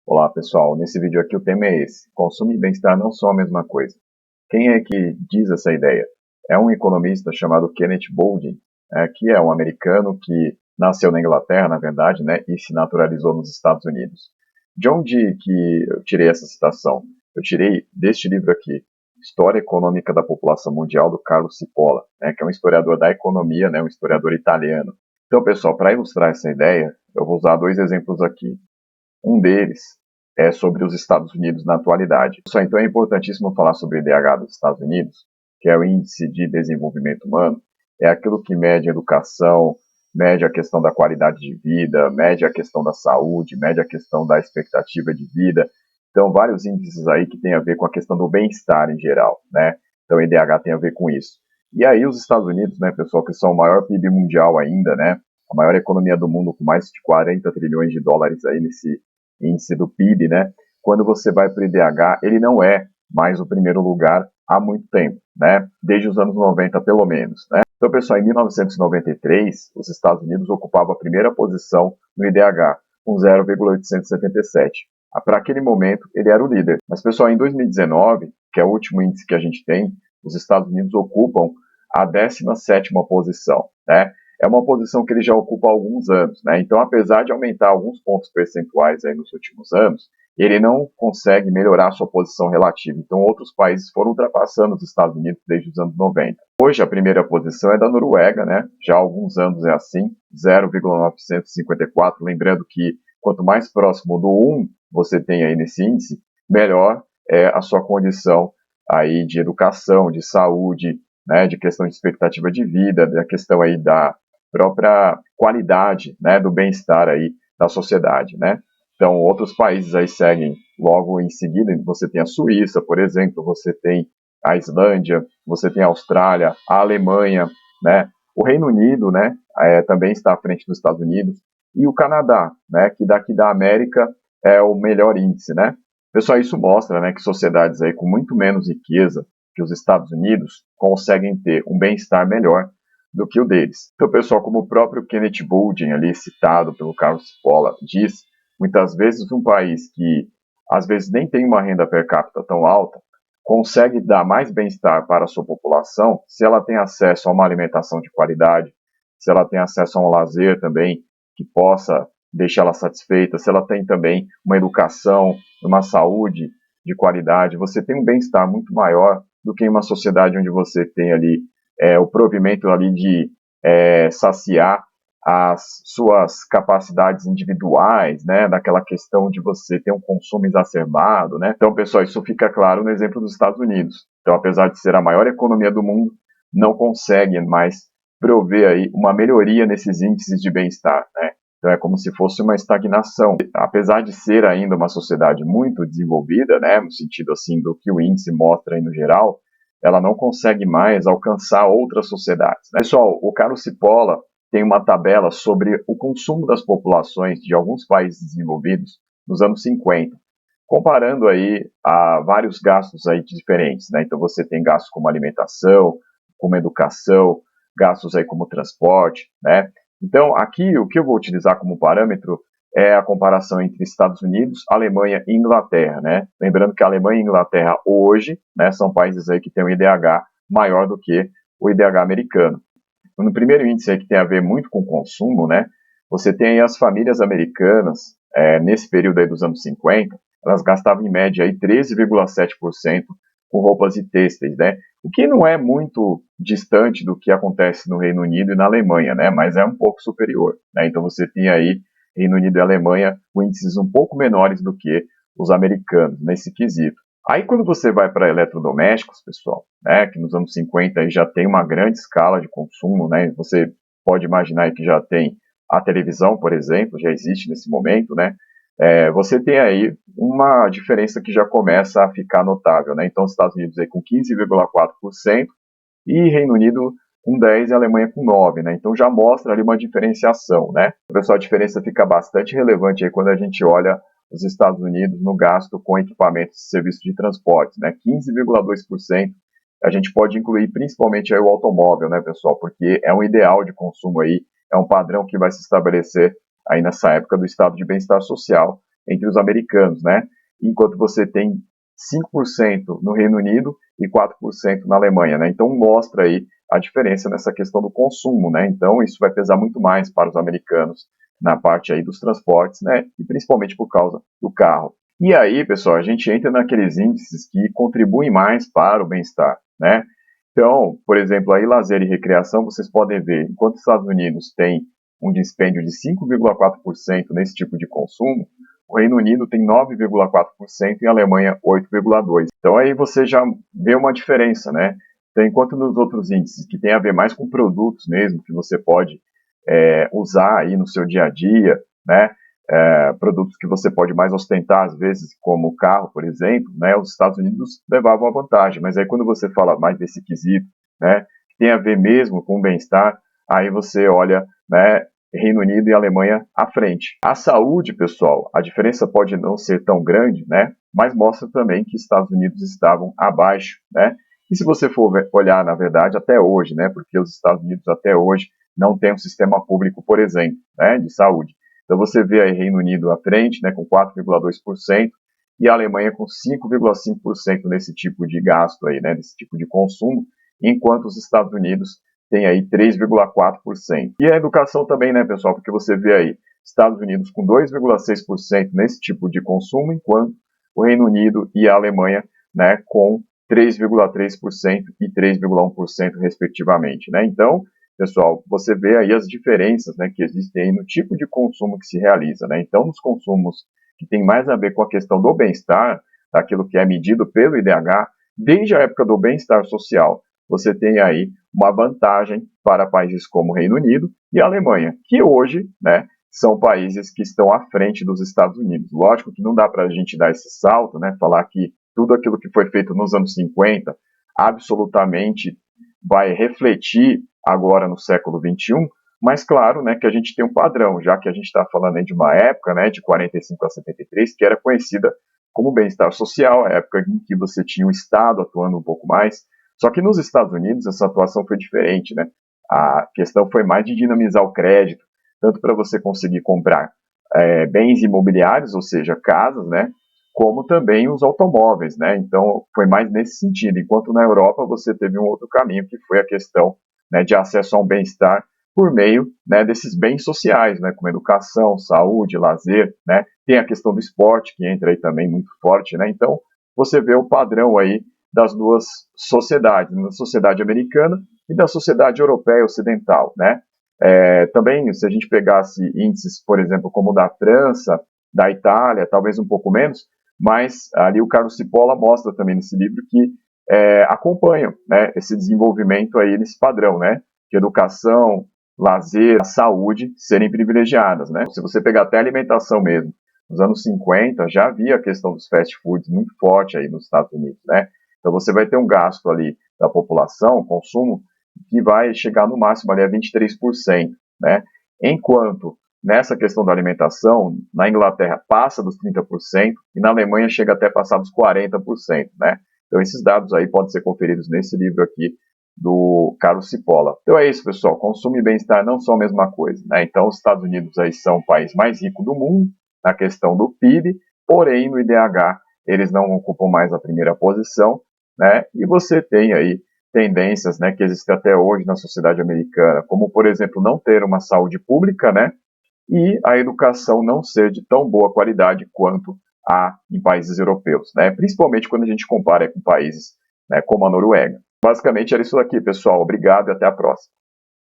Olá pessoal, nesse vídeo aqui o tema é esse: consumo e bem-estar não são a mesma coisa. Quem é que diz essa ideia? É um economista chamado Kenneth Boulding, que é um americano que nasceu na Inglaterra, na verdade, né, e se naturalizou nos Estados Unidos. De onde que eu tirei essa citação? Eu tirei deste livro aqui, História Econômica da População Mundial, do Carlos Cipolla, que é um historiador da economia, um historiador italiano. Então, pessoal, para ilustrar essa ideia, eu vou usar dois exemplos aqui. Um deles é sobre os Estados Unidos na atualidade. Então é importantíssimo falar sobre o IDH dos Estados Unidos, que é o Índice de Desenvolvimento Humano. É aquilo que mede a educação, mede a questão da qualidade de vida, mede a questão da saúde, mede a questão da expectativa de vida. Então, vários índices aí que tem a ver com a questão do bem-estar em geral, né? Então, o IDH tem a ver com isso. E aí, os Estados Unidos, né, pessoal, que são o maior PIB mundial ainda, né? A maior economia do mundo, com mais de 40 trilhões de dólares aí nesse índice do PIB, né? Quando você vai para o IDH, ele não é mais o primeiro lugar há muito tempo, né? Desde os anos 90, pelo menos, né? Então, pessoal, em 1993, os Estados Unidos ocupavam a primeira posição no IDH, com 0,877. Para aquele momento, ele era o líder. Mas, pessoal, em 2019, que é o último índice que a gente tem, os Estados Unidos ocupam a 17ª posição, né? É uma posição que ele já ocupa há alguns anos, né? Então, apesar de aumentar alguns pontos percentuais aí nos últimos anos, ele não consegue melhorar sua posição relativa. Então, outros países foram ultrapassando os Estados Unidos desde os anos 90. Hoje, a primeira posição é da Noruega, né? Já há alguns anos é assim, 0,954. Lembrando que quanto mais próximo do 1 você tem aí nesse índice, melhor é a sua condição aí de educação, de saúde, né? De questão de expectativa de vida, da questão aí da própria qualidade, né, do bem-estar aí da sociedade, né? Então, outros países aí seguem logo em seguida. Você tem a Suíça, por exemplo, você tem a Islândia, você tem a Austrália, a Alemanha, né? O Reino Unido, né, também está à frente dos Estados Unidos, e o Canadá, né, que daqui da América é o melhor índice, né? Pessoal, isso mostra, né, que sociedades aí com muito menos riqueza que os Estados Unidos conseguem ter um bem-estar melhor do que o deles. Então, pessoal, como o próprio Kenneth Boulding, ali citado pelo Carlos Cipolla, diz, muitas vezes um país que às vezes nem tem uma renda per capita tão alta, consegue dar mais bem-estar para a sua população se ela tem acesso a uma alimentação de qualidade, se ela tem acesso a um lazer também que possa deixá-la satisfeita, se ela tem também uma educação, uma saúde de qualidade, você tem um bem-estar muito maior do que em uma sociedade onde você tem ali o provimento ali de saciar as suas capacidades individuais, né, daquela questão de você ter um consumo exacerbado, né? Então, pessoal, isso fica claro no exemplo dos Estados Unidos. Então, apesar de ser a maior economia do mundo, não consegue mais prover aí uma melhoria nesses índices de bem-estar, né? Então, é como se fosse uma estagnação. Apesar de ser ainda uma sociedade muito desenvolvida, né, no sentido assim do que o índice mostra aí no geral, ela não consegue mais alcançar outras sociedades, né? Pessoal, o Carlos Cipolla tem uma tabela sobre o consumo das populações de alguns países desenvolvidos nos anos 50, comparando aí a vários gastos aí diferentes, né? Então você tem gastos como alimentação, como educação, gastos aí como transporte, né? Então aqui o que eu vou utilizar como parâmetro é a comparação entre Estados Unidos, Alemanha e Inglaterra, né? Lembrando que a Alemanha e a Inglaterra hoje, né, são países aí que têm um IDH maior do que o IDH americano. No primeiro índice aí que tem a ver muito com o consumo, né? Você tem aí as famílias americanas, nesse período aí dos anos 50, elas gastavam em média aí 13,7% com roupas e têxteis, né? O que não é muito distante do que acontece no Reino Unido e na Alemanha, né? Mas é um pouco superior, né? Então você tem aí Reino Unido e Alemanha com índices um pouco menores do que os americanos nesse quesito. Aí quando você vai para eletrodomésticos, pessoal, né, que nos anos 50 aí já tem uma grande escala de consumo, né? Você pode imaginar que já tem a televisão, por exemplo, já existe nesse momento, né? Você tem aí uma diferença que já começa a ficar notável, né? Então, os Estados Unidos aí com 15,4% e Reino Unido com 10% e Alemanha com 9%, né? Então, já mostra ali uma diferenciação, né? Pessoal, a diferença fica bastante relevante aí quando a gente olha os Estados Unidos no gasto com equipamentos de serviço de transporte, né? 15,2%. A gente pode incluir principalmente aí o automóvel, né, pessoal? Porque é um ideal de consumo aí, é um padrão que vai se estabelecer aí nessa época do estado de bem-estar social entre os americanos, né? Enquanto você tem 5% no Reino Unido e 4% na Alemanha, né? Então mostra aí a diferença nessa questão do consumo, né? Então isso vai pesar muito mais para os americanos na parte aí dos transportes, né? E principalmente por causa do carro. E aí, pessoal, a gente entra naqueles índices que contribuem mais para o bem-estar, né? Então, por exemplo, aí lazer e recreação, vocês podem ver, enquanto os Estados Unidos tem um dispêndio de 5,4% nesse tipo de consumo, o Reino Unido tem 9,4% e a Alemanha 8,2%. Então aí você já vê uma diferença, né? Então, enquanto nos outros índices, que tem a ver mais com produtos mesmo, que você pode usar aí no seu dia a dia, né? Produtos que você pode mais ostentar, às vezes, como o carro, por exemplo, né? Os Estados Unidos levavam a vantagem, mas aí quando você fala mais desse quesito, né? Que tem a ver mesmo com o bem-estar, aí você olha, né? Reino Unido e Alemanha à frente. A saúde, pessoal, a diferença pode não ser tão grande, né? Mas mostra também que Estados Unidos estavam abaixo, né? E se você for olhar, na verdade, até hoje, né? Porque os Estados Unidos até hoje não tem um sistema público, por exemplo, né? De saúde. Então você vê aí Reino Unido à frente, né? Com 4,2% e a Alemanha com 5,5% nesse tipo de gasto aí, né? Nesse tipo de consumo, enquanto os Estados Unidos tem aí 3,4%. E a educação também, né, pessoal? Porque você vê aí Estados Unidos com 2,6% nesse tipo de consumo, enquanto o Reino Unido e a Alemanha, né, com 3,3% e 3,1% respectivamente, né? Então, pessoal, você vê aí as diferenças, né, que existem aí no tipo de consumo que se realiza, né? Então, nos consumos que tem mais a ver com a questão do bem-estar, daquilo que é medido pelo IDH, desde a época do bem-estar social, você tem aí uma vantagem para países como o Reino Unido e a Alemanha, que hoje, né, são países que estão à frente dos Estados Unidos. Lógico que não dá para a gente dar esse salto, né, falar que tudo aquilo que foi feito nos anos 50 absolutamente vai refletir agora no século 21, mas claro, né, que a gente tem um padrão, já que a gente está falando aí de uma época, né, de 45 a 73, que era conhecida como bem-estar social, a época em que você tinha o Estado atuando um pouco mais. Só que nos Estados Unidos essa atuação foi diferente, né? A questão foi mais de dinamizar o crédito, tanto para você conseguir comprar bens imobiliários, ou seja, casas, né? Como também os automóveis, né? Então foi mais nesse sentido. Enquanto na Europa você teve um outro caminho, que foi a questão, né, de acesso a um bem-estar por meio, né, desses bens sociais, né, como educação, saúde, lazer, né? Tem a questão do esporte que entra aí também muito forte, né? Então você vê o padrão aí das duas sociedades, da sociedade americana e da sociedade europeia ocidental, né? Também, se a gente pegasse índices, por exemplo, como o da França, da Itália, talvez um pouco menos, mas ali o Carlos Cipolla mostra também nesse livro que acompanham, né, esse desenvolvimento aí nesse padrão, né, de educação, lazer, saúde serem privilegiadas, né? Se você pegar até a alimentação mesmo, nos anos 50 já havia a questão dos fast foods muito forte aí nos Estados Unidos, né? Então você vai ter um gasto ali da população, consumo, que vai chegar no máximo ali a 23%, né? Enquanto nessa questão da alimentação, na Inglaterra passa dos 30% e na Alemanha chega até passar dos 40%, né? Então esses dados aí podem ser conferidos nesse livro aqui do Carlos Cipolla. Então é isso, pessoal. Consumo e bem-estar não são a mesma coisa, né? Então os Estados Unidos aí são o país mais rico do mundo na questão do PIB, porém no IDH eles não ocupam mais a primeira posição, né? E você tem aí tendências, né, que existem até hoje na sociedade americana, como, por exemplo, não ter uma saúde pública, né, e a educação não ser de tão boa qualidade quanto há em países europeus, né, principalmente quando a gente compara com países, né, como a Noruega. Basicamente era isso aqui, pessoal. Obrigado e até a próxima.